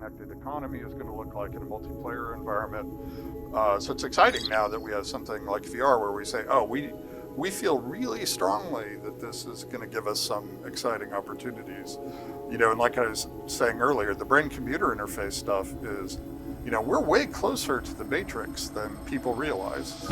connected economy is going to look like in a multiplayer environment. So it's exciting now that we have something like VR where we say, oh, we feel really strongly that this is going to give us some exciting opportunities. And like I was saying earlier, the brain-computer interface stuff is, we're way closer to the Matrix than people realize.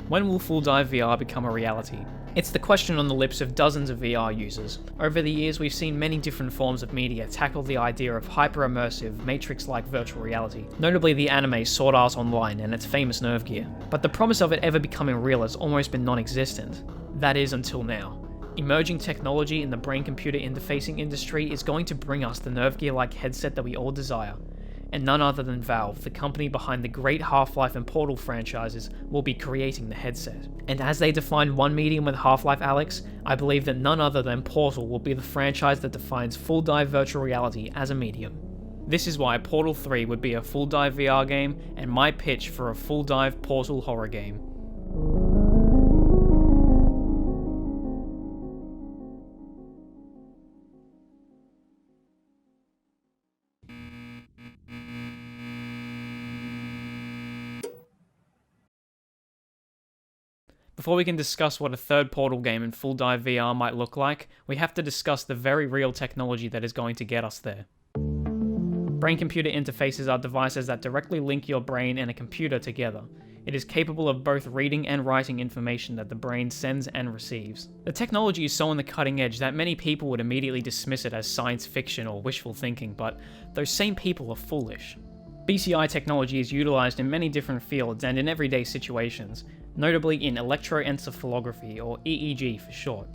When will full dive VR become a reality? It's the question on the lips of dozens of VR users. Over the years, we've seen many different forms of media tackle the idea of hyper-immersive, Matrix-like virtual reality, notably the anime Sword Art Online and its famous nerve gear. But the promise of it ever becoming real has almost been non-existent. That is, until now. Emerging technology in the brain-computer interfacing industry is going to bring us the nerve gear-like headset that we all desire. And none other than Valve, the company behind the great Half-Life and Portal franchises, will be creating the headset. And as they defined one medium with Half-Life Alyx, I believe that none other than Portal will be the franchise that defines full dive virtual reality as a medium. This is why Portal 3 would be a full dive VR game, and my pitch for a full dive Portal horror game. Before we can discuss what a third Portal game in full dive VR might look like, we have to discuss the very real technology that is going to get us there. Brain-computer interfaces are devices that directly link your brain and a computer together. It is capable of both reading and writing information that the brain sends and receives. The technology is so on the cutting edge that many people would immediately dismiss it as science fiction or wishful thinking, but those same people are foolish. BCI technology is utilized in many different fields and in everyday situations, notably in electroencephalography, or EEG for short.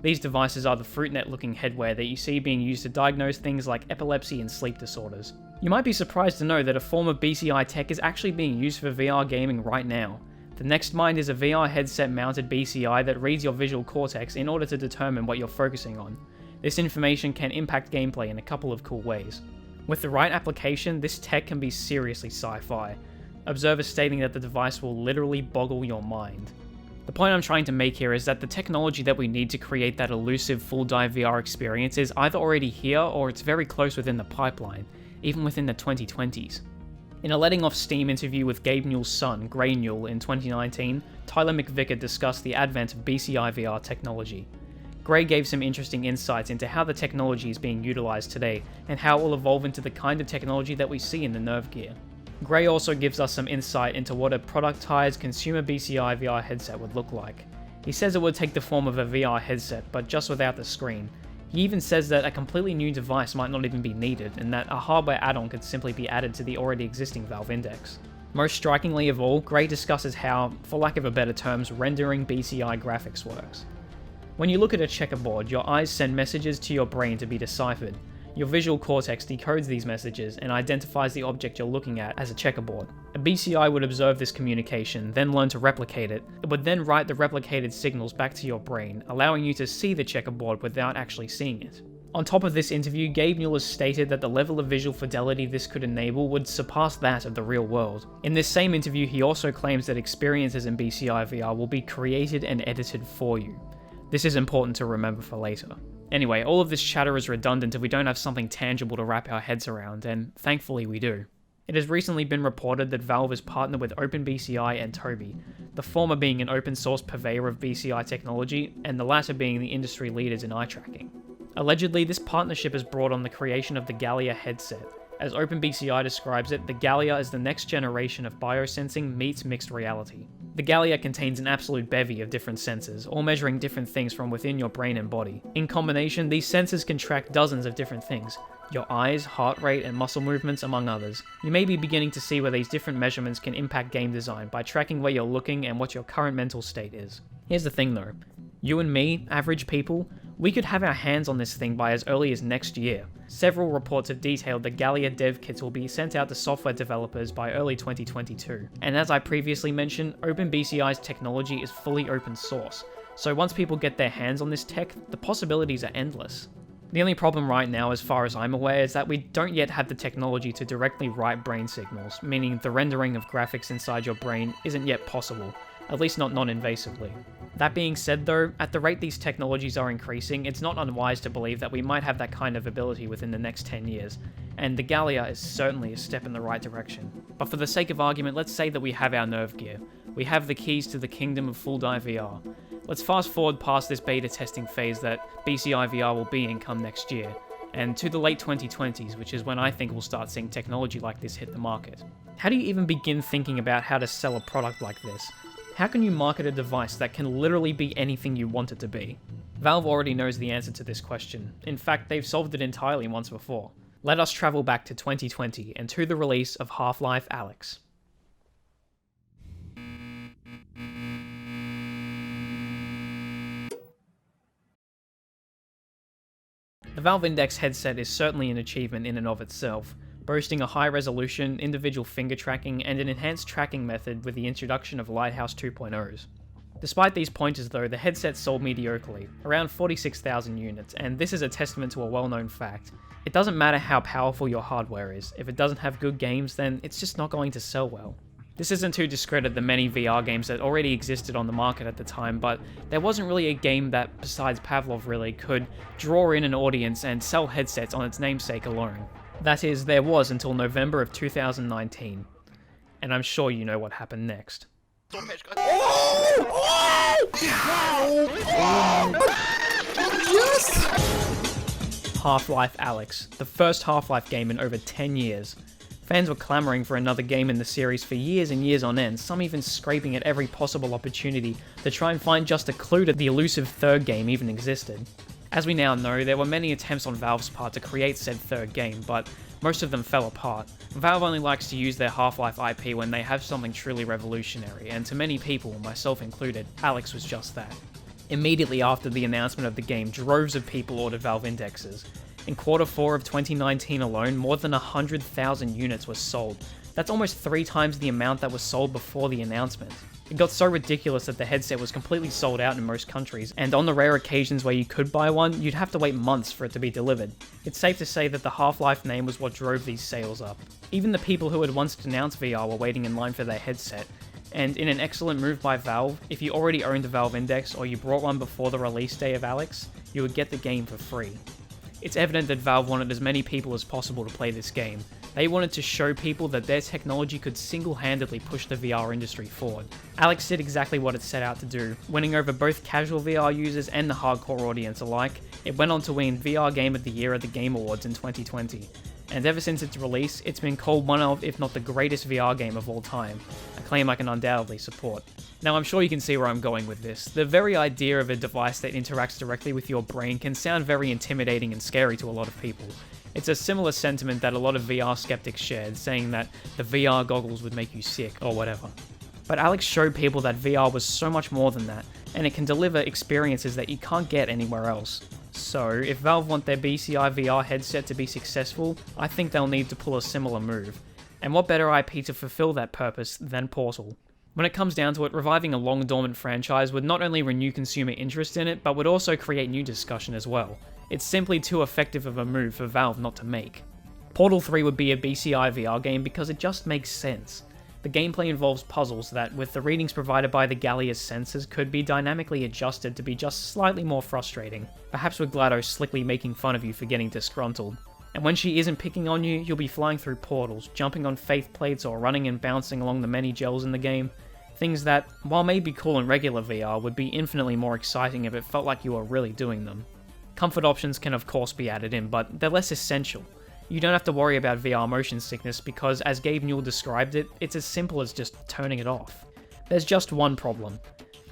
These devices are the FruitNet-looking headwear that you see being used to diagnose things like epilepsy and sleep disorders. You might be surprised to know that a form of BCI tech is actually being used for VR gaming right now. The NextMind is a VR headset-mounted BCI that reads your visual cortex in order to determine what you're focusing on. This information can impact gameplay in a couple of cool ways. With the right application, this tech can be seriously sci-fi. Observers stating that the device will literally boggle your mind. The point I'm trying to make here is that the technology that we need to create that elusive full dive VR experience is either already here or it's very close within the pipeline, even within the 2020s. In a letting off steam interview with Gabe Newell's son, Gray Newell, in 2019, Tyler McVicker discussed the advent of BCI VR technology. Gray gave some interesting insights into how the technology is being utilized today, and how it will evolve into the kind of technology that we see in the nerve gear. Gray also gives us some insight into what a productized consumer BCI VR headset would look like. He says it would take the form of a VR headset, but just without the screen. He even says that a completely new device might not even be needed, and that a hardware add-on could simply be added to the already existing Valve Index. Most strikingly of all, Gray discusses how, for lack of a better terms, rendering BCI graphics works. When you look at a checkerboard, your eyes send messages to your brain to be deciphered. Your visual cortex decodes these messages and identifies the object you're looking at as a checkerboard. A BCI would observe this communication, then learn to replicate it. It would then write the replicated signals back to your brain, allowing you to see the checkerboard without actually seeing it. On top of this interview, Gabe Newell has stated that the level of visual fidelity this could enable would surpass that of the real world. In this same interview, he also claims that experiences in BCI VR will be created and edited for you. This is important to remember for later. Anyway, all of this chatter is redundant if we don't have something tangible to wrap our heads around, and thankfully we do. It has recently been reported that Valve has partnered with OpenBCI and Tobii, the former being an open source purveyor of BCI technology, and the latter being the industry leaders in eye tracking. Allegedly, this partnership has brought on the creation of the Galea headset. As OpenBCI describes it, the Galea is the next generation of biosensing meets mixed reality. The Galea contains an absolute bevy of different sensors, all measuring different things from within your brain and body. In combination, these sensors can track dozens of different things, your eyes, heart rate, and muscle movements, among others. You may be beginning to see where these different measurements can impact game design by tracking where you're looking and what your current mental state is. Here's the thing though, you and me, average people, we could have our hands on this thing by as early as next year. Several reports have detailed that Galea dev kits will be sent out to software developers by early 2022. And as I previously mentioned, OpenBCI's technology is fully open source, so once people get their hands on this tech, the possibilities are endless. The only problem right now, as far as I'm aware, is that we don't yet have the technology to directly write brain signals, meaning the rendering of graphics inside your brain isn't yet possible, at least not non-invasively. That being said though, at the rate these technologies are increasing, it's not unwise to believe that we might have that kind of ability within the next 10 years, and the Galea is certainly a step in the right direction. But for the sake of argument, let's say that we have our nerve gear. We have the keys to the kingdom of full dive VR. Let's fast forward past this beta testing phase that BCI VR will be in come next year, and to the late 2020s, which is when I think we'll start seeing technology like this hit the market. How do you even begin thinking about how to sell a product like this? How can you market a device that can literally be anything you want it to be? Valve already knows the answer to this question. In fact, they've solved it entirely once before. Let us travel back to 2020 and to the release of Half-Life Alyx. The Valve Index headset is certainly an achievement in and of itself, boasting a high-resolution, individual finger tracking, and an enhanced tracking method with the introduction of Lighthouse 2.0s. Despite these pointers though, the headset sold mediocrely, around 46,000 units, and this is a testament to a well-known fact. It doesn't matter how powerful your hardware is, if it doesn't have good games, then it's just not going to sell well. This isn't to discredit the many VR games that already existed on the market at the time, but there wasn't really a game that, besides Pavlov really, could draw in an audience and sell headsets on its namesake alone. That is, there was until November of 2019. And I'm sure you know what happened next. Half-Life Alyx, the first Half-Life game in over 10 years. Fans were clamoring for another game in the series for years and years on end, some even scraping at every possible opportunity to try and find just a clue that the elusive third game even existed. As we now know, there were many attempts on Valve's part to create said third game, but most of them fell apart. Valve only likes to use their Half-Life IP when they have something truly revolutionary, and to many people, myself included, Alyx was just that. Immediately after the announcement of the game, droves of people ordered Valve Indexes. In Q4 of 2019 alone, more than 100,000 units were sold. That's almost 3 times the amount that was sold before the announcement. It got so ridiculous that the headset was completely sold out in most countries, and on the rare occasions where you could buy one, you'd have to wait months for it to be delivered. It's safe to say that the Half-Life name was what drove these sales up. Even the people who had once denounced VR were waiting in line for their headset, and in an excellent move by Valve, if you already owned a Valve Index or you brought one before the release day of Alyx, you would get the game for free. It's evident that Valve wanted as many people as possible to play this game. They wanted to show people that their technology could single-handedly push the VR industry forward. Alyx did exactly what it set out to do, winning over both casual VR users and the hardcore audience alike. It went on to win VR Game of the Year at the Game Awards in 2020. And ever since its release, it's been called one of, if not the greatest VR game of all time, a claim I can undoubtedly support. Now I'm sure you can see where I'm going with this. The very idea of a device that interacts directly with your brain can sound very intimidating and scary to a lot of people. It's a similar sentiment that a lot of VR skeptics shared, saying that the VR goggles would make you sick or whatever. But Alyx showed people that VR was so much more than that, and it can deliver experiences that you can't get anywhere else. So, if Valve want their BCI VR headset to be successful, I think they'll need to pull a similar move. And what better IP to fulfill that purpose than Portal? When it comes down to it, reviving a long-dormant franchise would not only renew consumer interest in it, but would also create new discussion as well. It's simply too effective of a move for Valve not to make. Portal 3 would be a BCI VR game because it just makes sense. The gameplay involves puzzles that, with the readings provided by the Galea's sensors, could be dynamically adjusted to be just slightly more frustrating, perhaps with GLaDOS slickly making fun of you for getting disgruntled. And when she isn't picking on you, you'll be flying through portals, jumping on faith plates, or running and bouncing along the many gels in the game. Things that, while maybe cool in regular VR, would be infinitely more exciting if it felt like you were really doing them. Comfort options can of course be added in, but they're less essential. You don't have to worry about VR motion sickness because, as Gabe Newell described it, it's as simple as just turning it off. There's just one problem.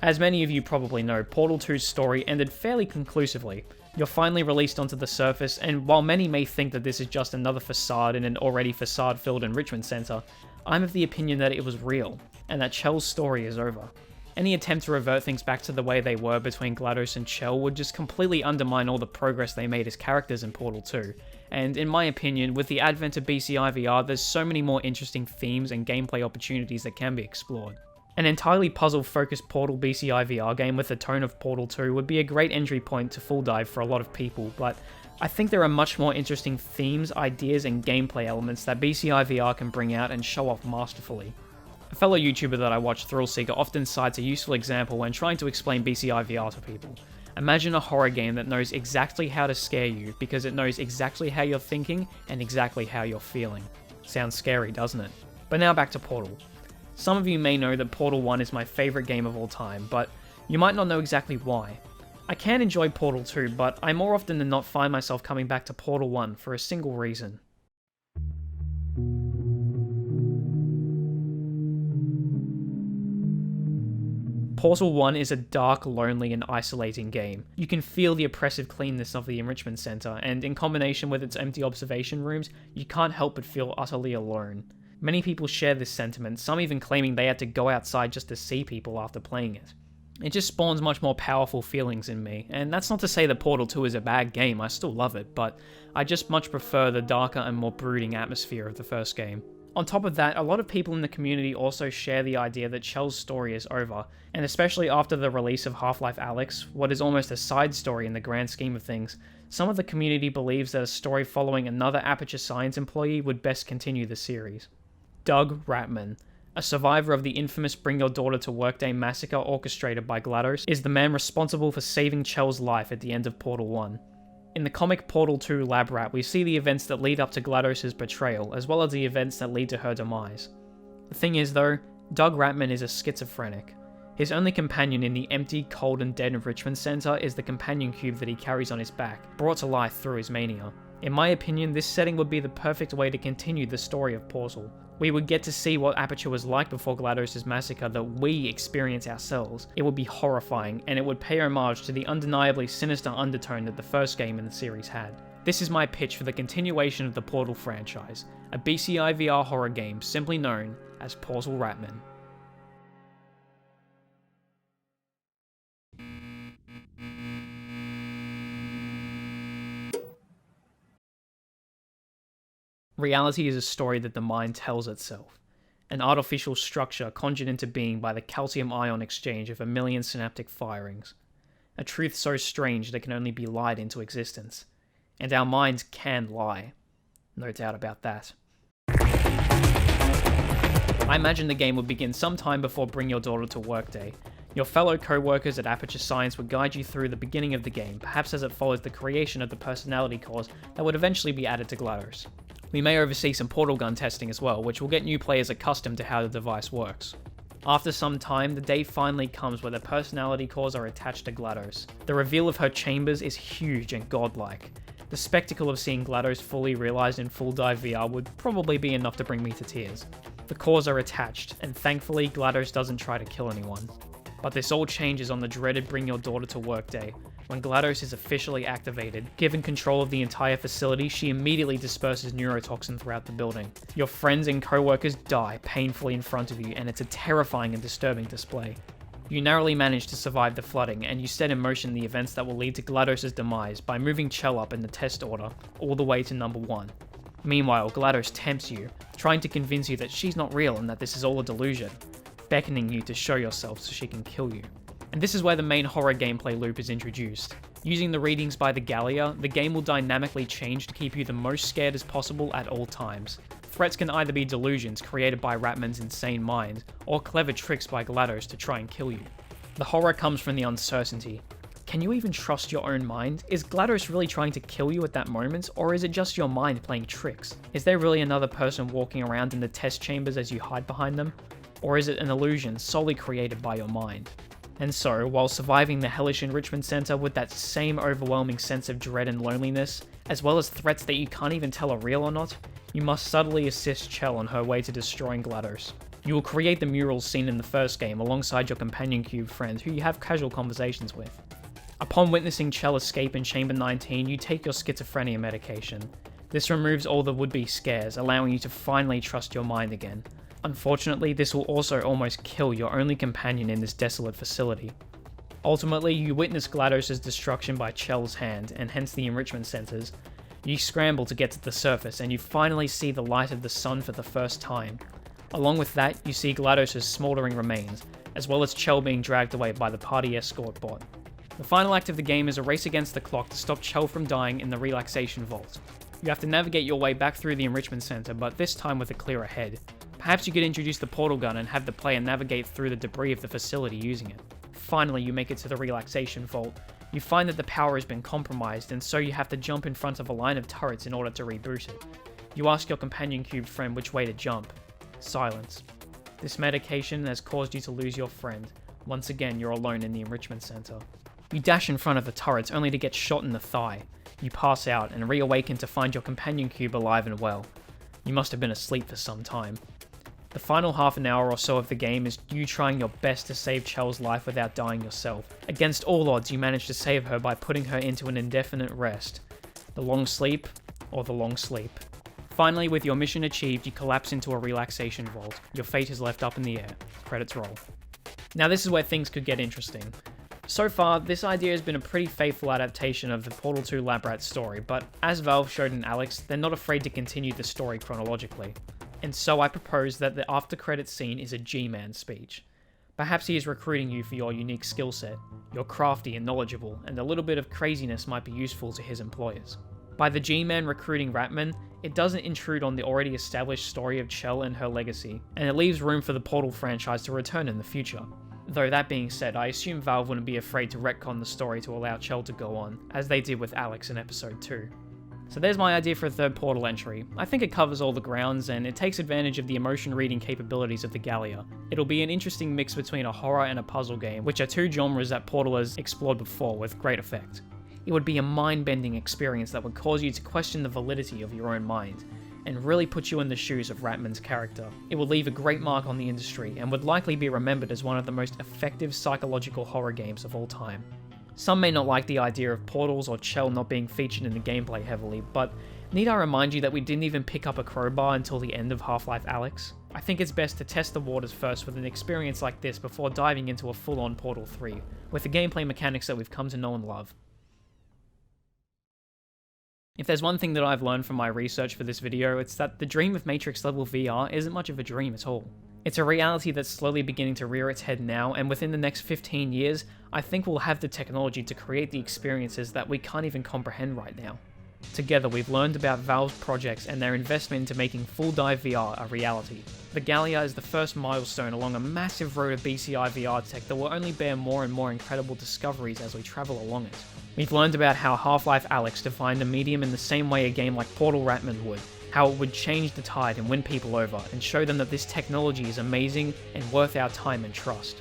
As many of you probably know, Portal 2's story ended fairly conclusively. You're finally released onto the surface, and while many may think that this is just another facade in an already facade-filled enrichment center, I'm of the opinion that it was real, and that Chell's story is over. Any attempt to revert things back to the way they were between GLaDOS and Chell would just completely undermine all the progress they made as characters in Portal 2, and in my opinion, with the advent of BCI VR, there's so many more interesting themes and gameplay opportunities that can be explored. An entirely puzzle-focused Portal BCI VR game with the tone of Portal 2 would be a great entry point to Full Dive for a lot of people, but I think there are much more interesting themes, ideas, and gameplay elements that BCI VR can bring out and show off masterfully. A fellow YouTuber that I watch, Thrillseeker, often cites a useful example when trying to explain BCI VR to people. Imagine a horror game that knows exactly how to scare you because it knows exactly how you're thinking and exactly how you're feeling. Sounds scary, doesn't it? But now back to Portal. Some of you may know that Portal 1 is my favourite game of all time, but you might not know exactly why. I can enjoy Portal 2, but I more often than not find myself coming back to Portal 1 for a single reason. Portal 1 is a dark, lonely, and isolating game. You can feel the oppressive cleanness of the enrichment center, and in combination with its empty observation rooms, you can't help but feel utterly alone. Many people share this sentiment, some even claiming they had to go outside just to see people after playing it. It just spawns much more powerful feelings in me, and that's not to say that Portal 2 is a bad game, I still love it, but I just much prefer the darker and more brooding atmosphere of the first game. On top of that, a lot of people in the community also share the idea that Chell's story is over, and especially after the release of Half-Life Alyx, what is almost a side story in the grand scheme of things, some of the community believes that a story following another Aperture Science employee would best continue the series. Doug Rattmann, a survivor of the infamous Bring Your Daughter to Work Day massacre orchestrated by GLaDOS, is the man responsible for saving Chell's life at the end of Portal 1. In the comic Portal 2 Lab Rat, we see the events that lead up to GLaDOS' betrayal, as well as the events that lead to her demise. The thing is though, Doug Rattmann is a schizophrenic. His only companion in the empty, cold and dead enrichment center is the companion cube that he carries on his back, brought to life through his mania. In my opinion, this setting would be the perfect way to continue the story of Portal. We would get to see what Aperture was like before GLaDOS' massacre that we experience ourselves. It would be horrifying, and it would pay homage to the undeniably sinister undertone that the first game in the series had. This is my pitch for the continuation of the Portal franchise, a BCI VR horror game simply known as Portal Rattmann. Reality is a story that the mind tells itself, an artificial structure conjured into being by the calcium ion exchange of a million synaptic firings, a truth so strange that it can only be lied into existence. And our minds can lie, no doubt about that. I imagine the game would begin sometime before Bring Your Daughter to Work Day. Your fellow co-workers at Aperture Science would guide you through the beginning of the game, perhaps as it follows the creation of the personality cores that would eventually be added to GLaDOS. We may oversee some portal gun testing as well, which will get new players accustomed to how the device works. After some time, the day finally comes where the personality cores are attached to GLaDOS. The reveal of her chambers is huge and godlike. The spectacle of seeing GLaDOS fully realized in full dive VR would probably be enough to bring me to tears. The cores are attached, and thankfully GLaDOS doesn't try to kill anyone. But this all changes on the dreaded Bring Your Daughter to Work Day. When GLaDOS is officially activated, given control of the entire facility, she immediately disperses neurotoxin throughout the building. Your friends and co-workers die painfully in front of you, and it's a terrifying and disturbing display. You narrowly manage to survive the flooding, and you set in motion the events that will lead to GLaDOS' demise by moving Chell up in the test order, all the way to number 1. Meanwhile, GLaDOS tempts you, trying to convince you that she's not real and that this is all a delusion, beckoning you to show yourself so she can kill you. And this is where the main horror gameplay loop is introduced. Using the readings by the Galea, the game will dynamically change to keep you the most scared as possible at all times. Threats can either be delusions created by Rattmann's insane mind, or clever tricks by GLaDOS to try and kill you. The horror comes from the uncertainty. Can you even trust your own mind? Is GLaDOS really trying to kill you at that moment, or is it just your mind playing tricks? Is there really another person walking around in the test chambers as you hide behind them? Or is it an illusion solely created by your mind? And so, while surviving the hellish enrichment center with that same overwhelming sense of dread and loneliness, as well as threats that you can't even tell are real or not, you must subtly assist Chell on her way to destroying GLaDOS. You will create the murals seen in the first game alongside your companion cube friend who you have casual conversations with. Upon witnessing Chell escape in Chamber 19, you take your schizophrenia medication. This removes all the would-be scares, allowing you to finally trust your mind again. Unfortunately, this will also almost kill your only companion in this desolate facility. Ultimately, you witness GLaDOS' destruction by Chell's hand, and hence the enrichment centers. You scramble to get to the surface, and you finally see the light of the sun for the first time. Along with that, you see GLaDOS' smoldering remains, as well as Chell being dragged away by the party escort bot. The final act of the game is a race against the clock to stop Chell from dying in the relaxation vault. You have to navigate your way back through the enrichment center, but this time with a clear ahead. Perhaps you could introduce the portal gun and have the player navigate through the debris of the facility using it. Finally, you make it to the relaxation vault. You find that the power has been compromised, and so you have to jump in front of a line of turrets in order to reboot it. You ask your companion cube friend which way to jump. Silence. This medication has caused you to lose your friend. Once again, you're alone in the enrichment center. You dash in front of the turrets only to get shot in the thigh. You pass out and reawaken to find your companion cube alive and well. You must have been asleep for some time. The final half an hour or so of the game is you trying your best to save Chell's life without dying yourself. Against all odds, you manage to save her by putting her into an indefinite rest. The long sleep, or the long sleep. Finally, with your mission achieved, you collapse into a relaxation vault. Your fate is left up in the air. Credits roll. Now this is where things could get interesting. So far, this idea has been a pretty faithful adaptation of the Portal 2 Lab Rat story, but as Valve showed in Alyx, they're not afraid to continue the story chronologically. And so I propose that the after credits scene is a G-Man speech. Perhaps he is recruiting you for your unique skill set. You're crafty and knowledgeable, and a little bit of craziness might be useful to his employers. By the G-Man recruiting Rattmann, it doesn't intrude on the already established story of Chell and her legacy, and it leaves room for the Portal franchise to return in the future. Though that being said, I assume Valve wouldn't be afraid to retcon the story to allow Chell to go on, as they did with Alyx in episode 2. So there's my idea for a third Portal entry. I think it covers all the grounds, and it takes advantage of the emotion reading capabilities of the Galea. It'll be an interesting mix between a horror and a puzzle game, which are two genres that Portal has explored before with great effect. It would be a mind-bending experience that would cause you to question the validity of your own mind, and really put you in the shoes of Rattmann's character. It would leave a great mark on the industry, and would likely be remembered as one of the most effective psychological horror games of all time. Some may not like the idea of portals or Chell not being featured in the gameplay heavily, but need I remind you that we didn't even pick up a crowbar until the end of Half-Life Alyx? I think it's best to test the waters first with an experience like this before diving into a full-on Portal 3, with the gameplay mechanics that we've come to know and love. If there's one thing that I've learned from my research for this video, it's that the dream of Matrix-level VR isn't much of a dream at all. It's a reality that's slowly beginning to rear its head now, and within the next 15 years, I think we'll have the technology to create the experiences that we can't even comprehend right now. Together, we've learned about Valve's projects and their investment into making full dive VR a reality. The Galea is the first milestone along a massive road of BCI VR tech that will only bear more and more incredible discoveries as we travel along it. We've learned about how Half-Life Alyx defined a medium in the same way a game like Portal Rattmann would, how it would change the tide and win people over, and show them that this technology is amazing and worth our time and trust.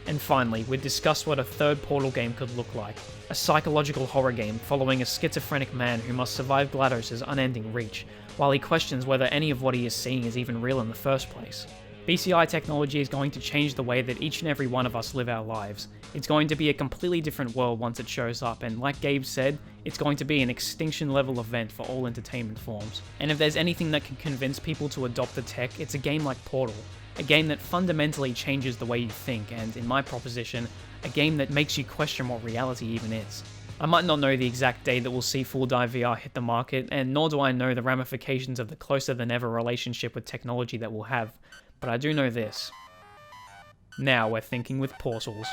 And finally, we discussed what a third Portal game could look like. A psychological horror game following a schizophrenic man who must survive GLaDOS' unending reach, while he questions whether any of what he is seeing is even real in the first place. BCI technology is going to change the way that each and every one of us live our lives. It's going to be a completely different world once it shows up, and like Gabe said, it's going to be an extinction-level event for all entertainment forms. And if there's anything that can convince people to adopt the tech, it's a game like Portal. A game that fundamentally changes the way you think, and in my proposition, a game that makes you question what reality even is. I might not know the exact day that we'll see full dive VR hit the market, and nor do I know the ramifications of the closer than ever relationship with technology that we'll have, but I do know this. Now we're thinking with portals.